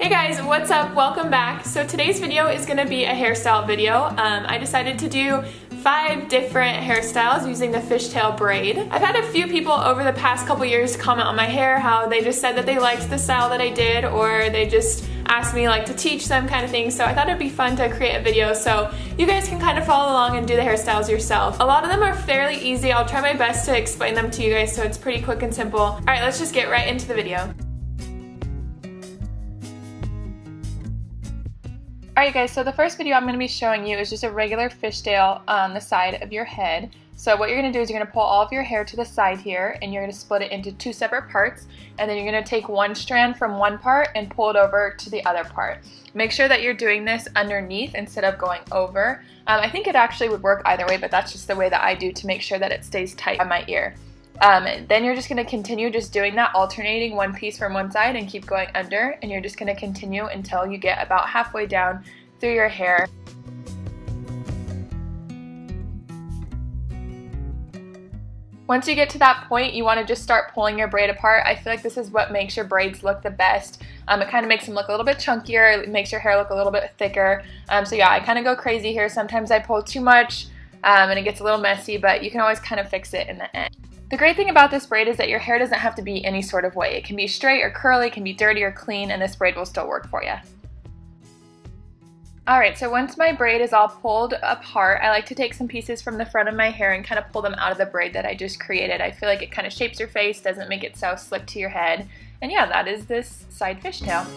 Hey guys, what's up? Welcome back. So today's video is going to be a hairstyle video. I decided to do 5 different hairstyles using the fishtail braid. I've had a few people over the past couple years comment on my hair, how they just said that they liked the style that I did, or they just asked me like to teach them kind of thing. So I thought it'd be fun to create a video so you guys can kind of follow along and do the hairstyles yourself. A lot of them are fairly easy. I'll try my best to explain them to you guys so it's pretty quick and simple. All right, let's just get right into the video. Alright guys, so the first video I'm going to be showing you is just a regular fishtail on the side of your head. So what you're going to do is you're going to pull all of your hair to the side here, and you're going to split it into 2 separate parts, and then you're going to take one strand from one part and pull it over to the other part. Make sure that you're doing this underneath instead of going over. I think it actually would work either way, but that's just the way that I do to make sure that it stays tight on my ear. Then you're just going to continue just doing that, alternating one piece from one side and keep going under, and you're just going to continue until you get about halfway down through your hair. Once you get to that point, you want to just start pulling your braid apart. I feel like this is what makes your braids look the best. It kind of makes them look a little bit chunkier, it makes your hair look a little bit thicker. So yeah, I kind of go crazy here. Sometimes I pull too much and it gets a little messy, but you can always kind of fix it in the end. The great thing about this braid is that your hair doesn't have to be any sort of way. It can be straight or curly, it can be dirty or clean, and this braid will still work for you. Alright, so once my braid is all pulled apart, I like to take some pieces from the front of my hair and kind of pull them out of the braid that I just created. I feel like it kind of shapes your face, doesn't make it so slick to your head. And yeah, that is this side fishtail.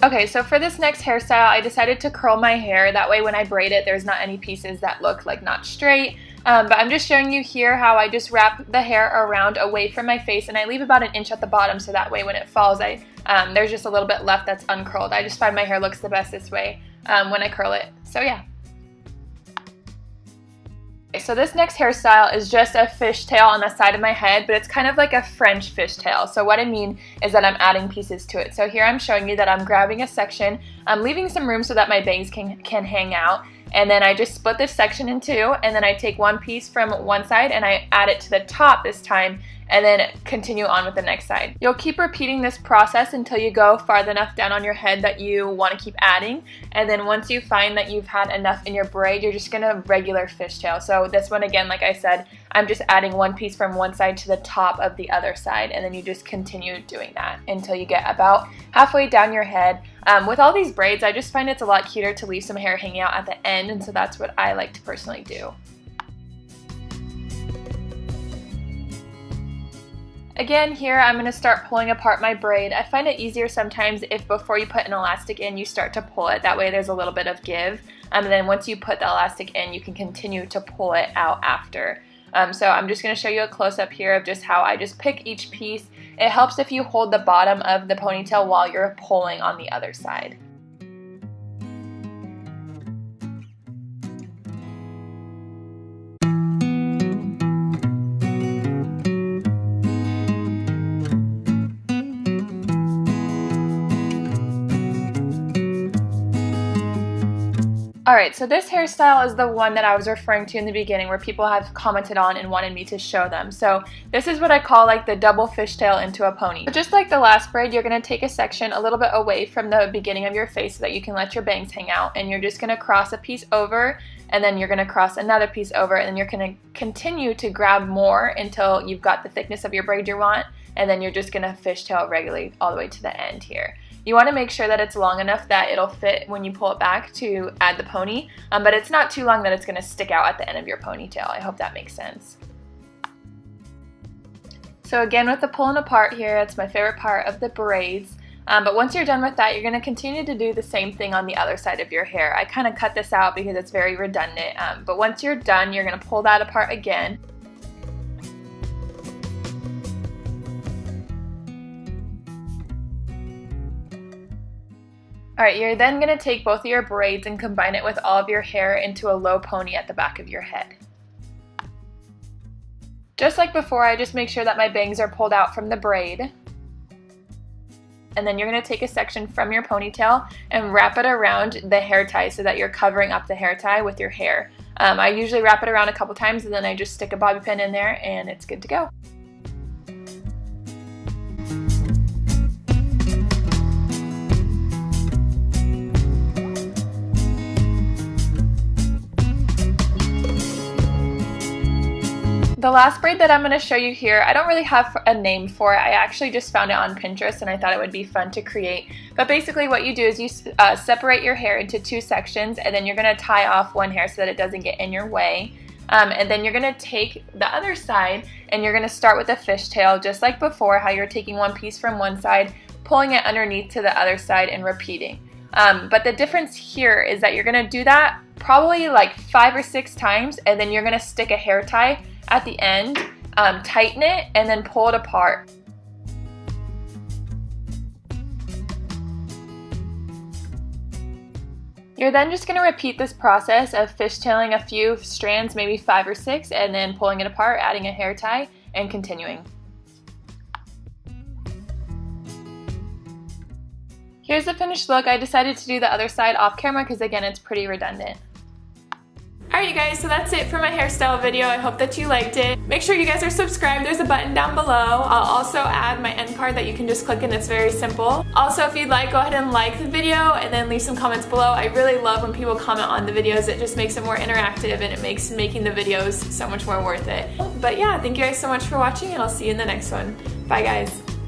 Okay, so for this next hairstyle, I decided to curl my hair. That way when I braid it, there's not any pieces that look like not straight. But I'm just showing you here how I just wrap the hair around away from my face, and I leave about 1 inch at the bottom so that way when it falls, there's just a little bit left that's uncurled. I just find my hair looks the best this way when I curl it. So yeah. So this next hairstyle is just a fishtail on the side of my head, but it's kind of like a French fishtail. So what I mean is that I'm adding pieces to it. So here I'm showing you that I'm grabbing a section, I'm leaving some room so that my bangs can hang out, and then I just split this section in 2, and then I take one piece from one side and I add it to the top this time, and then continue on with the next side. You'll keep repeating this process until you go far enough down on your head that you want to keep adding, and then once you find that you've had enough in your braid, you're just gonna regular fishtail. So this one, again, like I said, I'm just adding one piece from one side to the top of the other side, and then you just continue doing that until you get about halfway down your head. With all these braids, I just find it's a lot cuter to leave some hair hanging out at the end, and so that's what I like to personally do. Again, here I'm going to start pulling apart my braid. I find it easier sometimes if before you put an elastic in, you start to pull it. That way there's a little bit of give. And then once you put the elastic in, you can continue to pull it out after. So I'm just going to show you a close-up here of just how I just pick each piece. It helps if you hold the bottom of the ponytail while you're pulling on the other side. Alright, so this hairstyle is the one that I was referring to in the beginning where people have commented on and wanted me to show them. So this is what I call like the double fishtail into a pony. But just like the last braid, you're going to take a section a little bit away from the beginning of your face so that you can let your bangs hang out, and you're just going to cross a piece over, and then you're going to cross another piece over, and then you're going to continue to grab more until you've got the thickness of your braid you want, and then you're just going to fishtail regularly all the way to the end here. You want to make sure that it's long enough that it'll fit when you pull it back to add the pony, but it's not too long that it's going to stick out at the end of your ponytail. I hope that makes sense. So again, with the pulling apart here, it's my favorite part of the braids. But once you're done with that, you're going to continue to do the same thing on the other side of your hair. I kind of cut this out because it's very redundant, but once you're done, you're going to pull that apart again. Alright, you're then going to take both of your braids and combine it with all of your hair into a low pony at the back of your head. Just like before, I just make sure that my bangs are pulled out from the braid. And then you're going to take a section from your ponytail and wrap it around the hair tie so that you're covering up the hair tie with your hair. I usually wrap it around a couple times and then I just stick a bobby pin in there and it's good to go. The last braid that I'm going to show you here, I don't really have a name for it. I actually just found it on Pinterest and I thought it would be fun to create. But basically what you do is you separate your hair into 2 sections, and then you're going to tie off one hair so that it doesn't get in your way. And then you're going to take the other side and you're going to start with a fishtail, just like before, how you're taking one piece from one side, pulling it underneath to the other side and repeating. But the difference here is that you're going to do that probably like 5 or 6 times, and then you're going to stick a hair tie at the end, tighten it, and then pull it apart. You're then just going to repeat this process of fishtailing a few strands, maybe 5 or 6, and then pulling it apart, adding a hair tie, and continuing. Here's the finished look. I decided to do the other side off camera because again it's pretty redundant. Alright you guys, so that's it for my hairstyle video. I hope that you liked it. Make sure you guys are subscribed. There's a button down below. I'll also add my end card that you can just click and it's very simple. Also, if you'd like, go ahead and like the video and then leave some comments below. I really love when people comment on the videos. It just makes it more interactive and it makes making the videos so much more worth it. But yeah, thank you guys so much for watching and I'll see you in the next one. Bye guys.